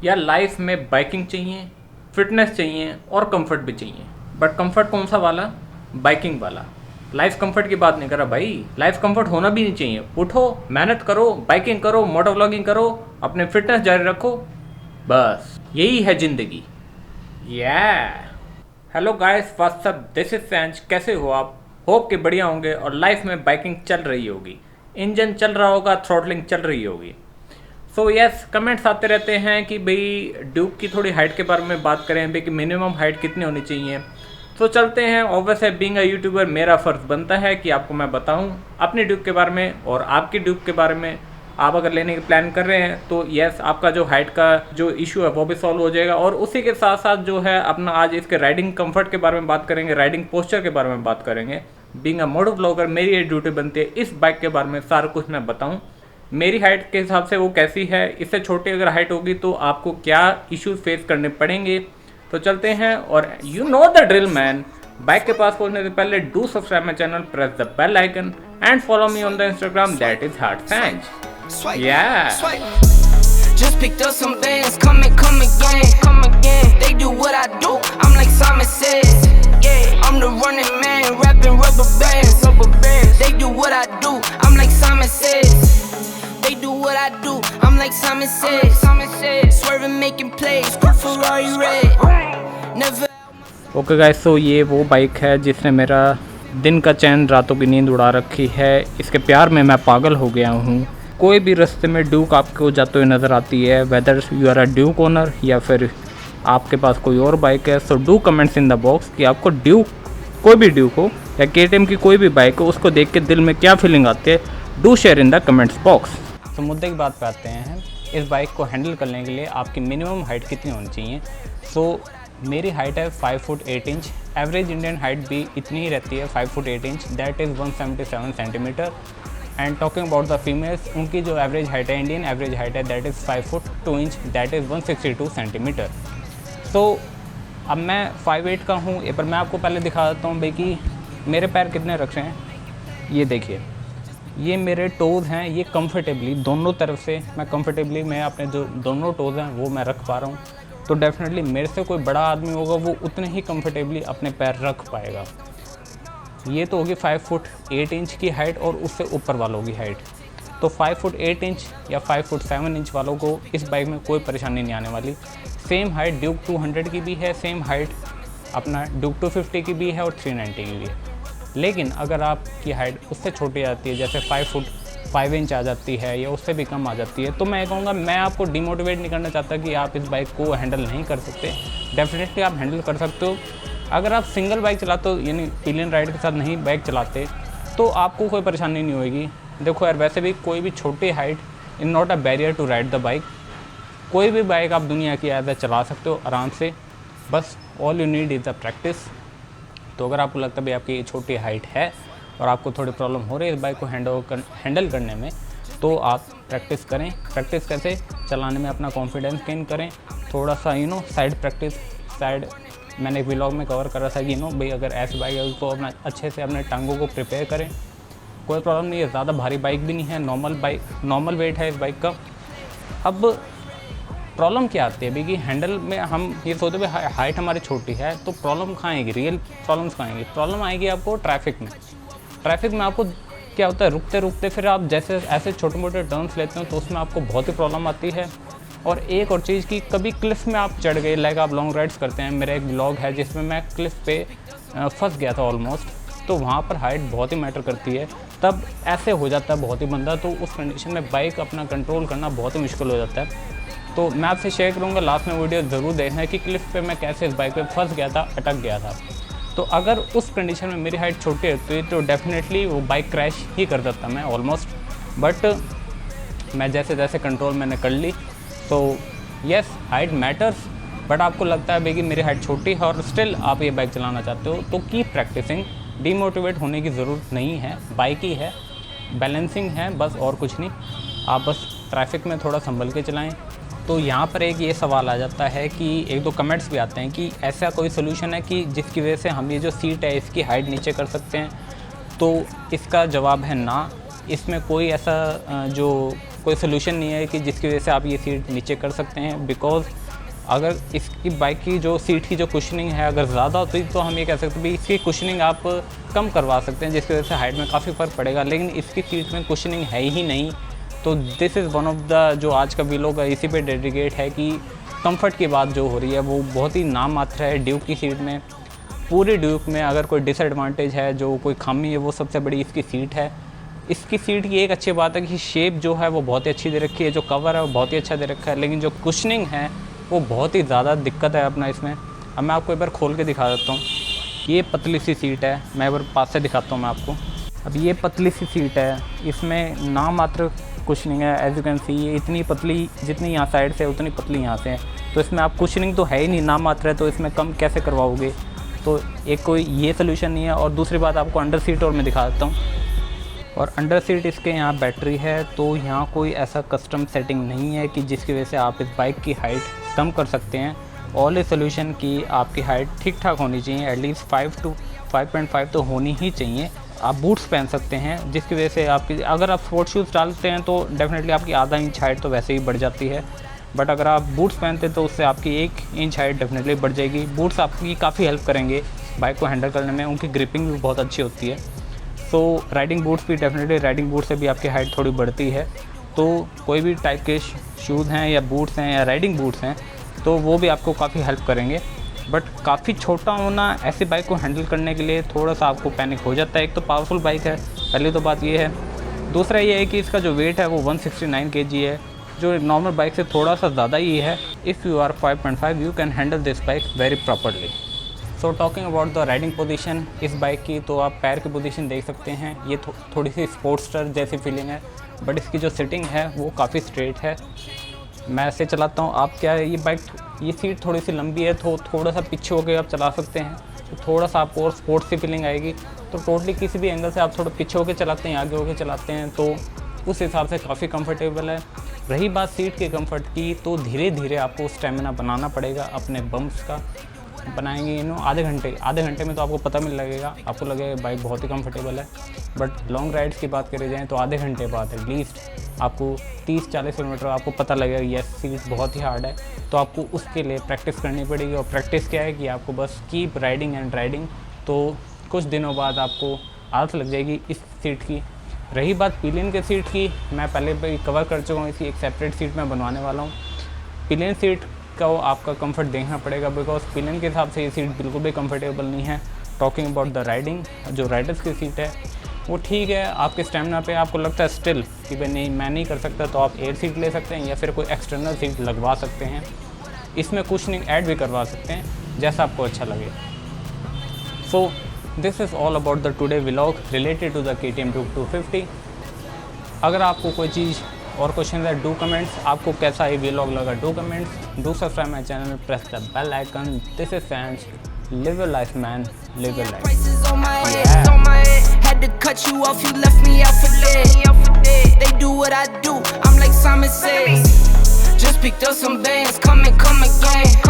या लाइफ में बाइकिंग चाहिए, फिटनेस चाहिए और कंफर्ट भी चाहिए। बट कंफर्ट कौन सा वाला? बाइकिंग वाला। लाइफ कंफर्ट की बात नहीं कर रहा भाई, लाइफ कंफर्ट होना भी नहीं चाहिए। उठो, मेहनत करो, बाइकिंग करो, मोटो व्लॉगिंग करो, अपने फिटनेस जारी रखो, बस यही है ज़िंदगी। Hello guys, what's up, this is Sanj. कैसे हो आप? होप के बढ़िया होंगे और लाइफ में बाइकिंग चल रही होगी, इंजन चल रहा होगा, थ्रॉटलिंग चल रही होगी। सो यस, कमेंट्स आते रहते हैं कि भाई ड्यूक की थोड़ी हाइट के बारे में बात करें भाई, कि मिनिमम हाइट कितनी होनी चाहिए। तो चलते हैं। ऑब्वियस है, बीइंग अ यूट्यूबर मेरा फ़र्ज़ बनता है कि आपको मैं बताऊं अपनी ड्यूक के बारे में और आपकी ड्यूक के बारे में। आप अगर लेने की प्लान कर रहे हैं तो यस, आपका जो हाइट का जो इशू है वो भी सॉल्व हो जाएगा। और उसी के साथ साथ जो है अपना आज इसके राइडिंग कंफर्ट के बारे में बात करेंगे, राइडिंग पोस्चर के बारे में बात करेंगे। बीइंग अ मोटो व्लॉगर मेरी ये ड्यूटी बनती है इस बाइक के बारे में सारा कुछ मैं बताऊं। मेरी हाइट के हिसाब से वो कैसी है, इससे छोटी अगर हाइट होगी तो आपको क्या इश्यूज फेस करने पड़ेंगे। तो चलते हैं। और you know the drill man, bike के पास पहुंचने से पहले do subscribe my channel, press the bell icon and follow me on the Instagram, that is heart Sanj. Just picked up some bands, come again. They do what I do, I'm like Simon says. Yeah, I'm the running man, rapping rubber bands. They do what I do, I'm like Simon says. They do what I do, I'm like Simon says. Swerving, making plays, Ferrari red. Never. Okay guys, तो ये वो bike है जिसने मेरा दिन का चैन रातों की नींद उड़ा रखी है। इसके प्यार में मैं पागल हो गया हूँ। कोई भी रास्ते में ड्यूक आपको जाते हुए नज़र आती है, whether you are a Duke owner या फिर आपके पास कोई और बाइक है, so do comments in the box कि आपको ड्यूक, कोई भी ड्यूक हो या KTM की कोई भी बाइक हो, उसको देख के दिल में क्या फीलिंग आती है, do share in the comments box. तो मुद्दे की बात पे आते हैं। इस बाइक को हैंडल करने के लिए आपकी मिनिमम हाइट कितनी होनी चाहिए? सो मेरी हाइट है 5 foot 8 inch. Average Indian height भी इतनी ही रहती है, 5 foot 8 inch, that is 177 centimetre. And talking about the females, उनकी जो एवरेज हाइट है, इंडियन एवरेज हाइट है, that is 5 foot 2 inch, that is 162 centimetre. तो अब मैं 5'8" का हूँ, पर मैं आपको पहले दिखा देता हूँ भाई कि मेरे पैर कितने रखे हैं। ये देखिए, ये मेरे टोज़ हैं, ये कंफर्टेबली दोनों तरफ से मैं कंफर्टेबली मैं अपने जो दोनों टोज़ हैं वो मैं रख पा रहा हूँ। तो डेफिनेटली मेरे से कोई बड़ा आदमी होगा वो उतने ही कंफर्टेबली अपने पैर रख पाएगा। ये तो होगी 5 फुट 8 इंच की हाइट और उससे ऊपर वालों की हाइट। तो 5 फुट 8 इंच या 5 फुट 7 इंच वालों को इस बाइक में कोई परेशानी नहीं आने वाली। सेम हाइट ड्यूक 200 की भी है, सेम हाइट अपना ड्यूक 250 की भी है और 390 की भी है। लेकिन अगर आपकी हाइट उससे छोटी आती है, जैसे 5 फुट 5 इंच आ जाती है या उससे भी कम आ जाती है, तो मैं कहूँगा, मैं आपको डिमोटिवेट नहीं करना चाहता कि आप इस बाइक को हैंडल नहीं कर सकते। डेफिनेटली आप हैंडल कर सकते हो। अगर आप सिंगल बाइक चलाते हो, यानी पिलियन राइड के साथ नहीं बाइक चलाते, तो आपको कोई परेशानी नहीं होगी। देखो यार, वैसे भी कोई भी छोटी height is not a barrier to ride the bike. कोई भी बाइक आप दुनिया की ऐसा चला सकते हो आराम से, बस all you need is the practice. तो अगर आपको लगता है भाई आपकी छोटी हाइट है और आपको थोड़ी प्रॉब्लम हो रही है इस बाइक को हैंडल करने में, तो आप प्रैक्टिस करें। प्रैक्टिस कैसे? चलाने में अपना कॉन्फिडेंस गेन करें, थोड़ा सा साइड प्रैक्टिस। साइड मैंने एक व्लॉग में कवर कर रहा था कि भाई अगर ऐसी बाइक है तो अपना अच्छे से अपने टांगों को प्रिपेयर करें। कोई प्रॉब्लम नहीं है, ज़्यादा भारी बाइक भी नहीं है, नॉर्मल वेट है इस बाइक का। अब प्रॉब्लम क्या आती है भाई कि हैंडल में हम ये सोचते भाई हाइट हमारी छोटी है तो प्रॉब्लम कहाँ आएगी, रियल प्रॉब्लम्स कहाँ आएगी? प्रॉब्लम आएगी आपको ट्रैफिक में। ट्रैफिक में आपको क्या होता है, रुकते रुकते फिर आप जैसे ऐसे छोटे मोटे टर्न्स लेते हो तो उसमें आपको बहुत ही प्रॉब्लम आती है। और एक और चीज़ कि कभी क्लिफ में आप चढ़ गए, लाइक आप लॉन्ग राइड्स करते हैं। मेरा एक ब्लॉग है जिसमें मैं क्लिफ पे फंस गया था ऑलमोस्ट, तो वहाँ पर हाइट बहुत ही मैटर करती है। तब ऐसे हो जाता है बहुत ही बंदा, तो उस कंडीशन में बाइक अपना कंट्रोल करना बहुत ही मुश्किल हो जाता है। तो मैं आपसे शेयर करूँगा, लास्ट में वीडियो ज़रूर देखना है कि क्लिफ पे मैं कैसे इस बाइक पे फंस गया था, अटक गया था। तो अगर उस कंडीशन में मेरी हाइट छोटी होती तो डेफिनेटली वो बाइक क्रैश ही कर देता मैं ऑलमोस्ट। बट मैं जैसे जैसे कंट्रोल मैंने कर ली। So yes, height matters. But आपको लगता है भाई कि मेरी हाइट छोटी है और स्टिल आप ये बाइक चलाना चाहते हो, तो कीप प्रैक्टिसिंग। डीमोटिवेट होने की ज़रूरत नहीं है, बाइक ही है, बैलेंसिंग है बस, और कुछ नहीं। आप बस ट्रैफिक में थोड़ा संभल के चलाएं। तो यहाँ पर एक ये सवाल आ जाता है कि एक दो कमेंट्स भी आते हैं कि ऐसा कोई सोल्यूशन है कि जिसकी वजह से हम ये जो सीट है इसकी हाइट नीचे कर सकते हैं? तो इसका जवाब है ना। इसमें कोई ऐसा जो कोई सोल्यूशन नहीं है कि जिसकी वजह से आप ये सीट नीचे कर सकते हैं, बिकॉज़ अगर इसकी बाइक की जो सीट की जो कुशनिंग है अगर ज़्यादा होती तो हम ये कह सकते हैं कि इसकी कुशनिंग आप कम करवा सकते हैं, जिसकी वजह से हाइट में काफ़ी फ़र्क पड़ेगा। लेकिन इसकी सीट में कुशनिंग है ही नहीं, तो this is one of the जो आज का वीलॉग है इसी पे डेडिकेट है कि कंफर्ट की बात जो हो रही है वो बहुत ही नाम मात्र है। ड्यूक की सीट में, पूरी ड्यूक में अगर कोई डिसएडवांटेज है, जो कोई खामी है, वो सबसे बड़ी इसकी सीट है। इसकी सीट की एक अच्छी बात है कि शेप जो है वो बहुत ही अच्छी दे रखी है, जो कवर है वो बहुत ही अच्छा दे रखा है, लेकिन जो कुशनिंग है वो बहुत ही ज़्यादा दिक्कत है अपना इसमें। अब मैं आपको एक बार खोल के दिखा देता हूँ। ये पतली सी सीट है, मैं एक बार पास से दिखाता हूँ मैं आपको। अब ये पतली सी सीट है, इसमें नाम मात्र कुशनिंग है। एज यू कैन सी ये इतनी पतली, जितनी यहाँ साइड से उतनी पतली यहाँ से है, तो इसमें आप कुशनिंग तो है ही नहीं, नाम मात्र है, तो इसमें कम कैसे करवाओगे। तो एक कोई ये सोल्यूशन नहीं है। और दूसरी बात आपको अंडर सीट और मैं दिखा देता हूँ। और अंडर सीट इसके यहाँ बैटरी है, तो यहाँ कोई ऐसा कस्टम सेटिंग नहीं है कि जिसकी वजह से आप इस बाइक की हाइट कम कर सकते हैं। ऑल ए सोल्यूशन की आपकी हाइट ठीक ठाक होनी चाहिए, एटलीस्ट 5 to 5.5 तो होनी ही चाहिए। आप बूट्स पहन सकते हैं, जिसकी वजह से आपकी, अगर आप स्पोर्ट शूज़ डालते हैं तो डेफिनेटली आपकी आधा इंच हाइट तो वैसे ही बढ़ जाती है, बट अगर आप बूट्स पहनते हैं तो उससे आपकी 1 इंच हाइट डेफिनेटली बढ़ जाएगी। बूट्स आपकी काफ़ी हेल्प करेंगे बाइक को हैंडल करने में, उनकी ग्रिपिंग भी बहुत अच्छी होती है। तो राइडिंग बूट्स भी डेफिनेटली, राइडिंग बूट से भी आपकी हाइट थोड़ी बढ़ती है। तो कोई भी टाइप के शूज़ हैं या बूट्स हैं या राइडिंग बूट्स हैं तो वो भी आपको काफ़ी हेल्प करेंगे। बट काफ़ी छोटा होना ऐसी बाइक को हैंडल करने के लिए थोड़ा सा आपको पैनिक हो जाता है। एक तो पावरफुल बाइक है, पहली तो बात ये है। दूसरा ये है कि इसका जो वेट है वो 169 kg है, जो नॉर्मल बाइक से थोड़ा सा ज़्यादा ही है। If you are 5.5 you can handle this bike very properly. So talking about the riding position इस बाइक की, तो आप पैर की पोजीशन देख सकते हैं। ये थोड़ी सी स्पोर्ट्सटर जैसी फीलिंग है, बट इसकी जो सिटिंग है वो काफ़ी स्ट्रेट है। मैं ऐसे चलाता हूँ, आप क्या है, ये सीट थोड़ी सी लंबी है, तो थोड़ा सा पीछे होकर आप चला सकते हैं, तो थोड़ा सा आपको और स्पोर्ट्स की फीलिंग आएगी। तो टोटली किसी भी एंगल से आप थोड़ा पीछे होकर चलाते हैं, आगे होकर चलाते हैं, तो उस हिसाब से काफ़ी कंफर्टेबल है। रही बात सीट के कंफर्ट की, तो धीरे धीरे आपको स्टेमिना बनाना पड़ेगा अपने बम्प्स का। बनाएंगे आधे घंटे में तो आपको पता मिल लगेगा, आपको लगेगा बाइक बहुत ही कंफर्टेबल है। बट लॉन्ग राइड्स की बात करी जाए तो आधे घंटे बाद एटलीस्ट आपको 30-40 किलोमीटर आपको पता लगेगा यस सीट बहुत ही हार्ड है। तो आपको उसके लिए प्रैक्टिस करनी पड़ेगी। और प्रैक्टिस क्या है कि आपको बस कीप राइडिंग एंड राइडिंग, तो कुछ दिनों बाद आपको आदत लग जाएगी इस सीट की। रही बात पिलियन के सीट की, मैं पहले भी कवर कर चुका हूँ, इसकी एक सेपरेट सीट मैं बनवाने वाला हूँ। पिलियन सीट का आपका कंफर्ट देखना पड़ेगा, बिकॉज पिलियन के हिसाब से ये सीट बिल्कुल भी कंफर्टेबल नहीं है। टॉकिंग अबाउट द राइडिंग, जो राइडर्स की सीट है वो ठीक है, आपके स्टेमिना पे आपको लगता है स्टिल कि भाई नहीं मैं नहीं कर सकता, तो आप एयर सीट ले सकते हैं या फिर कोई एक्सटर्नल सीट लगवा सकते हैं। इसमें कुशनिंग ऐड भी करवा सकते हैं, जैसा आपको अच्छा लगे। So this is all about the today vlog related to the KTM Duke 250। अगर आपको कोई चीज़ और क्वेश्चन है डू कमेंट्स, आपको कैसा ये व्लॉग लगा do comments, do subscribe my channel, press the bell icon. This is fans, live your life man, live your life. Prices on my head. Had to cut you off, you left me out for dead. They do what I do, I'm like Simon Says. Just picked up some bands, come again.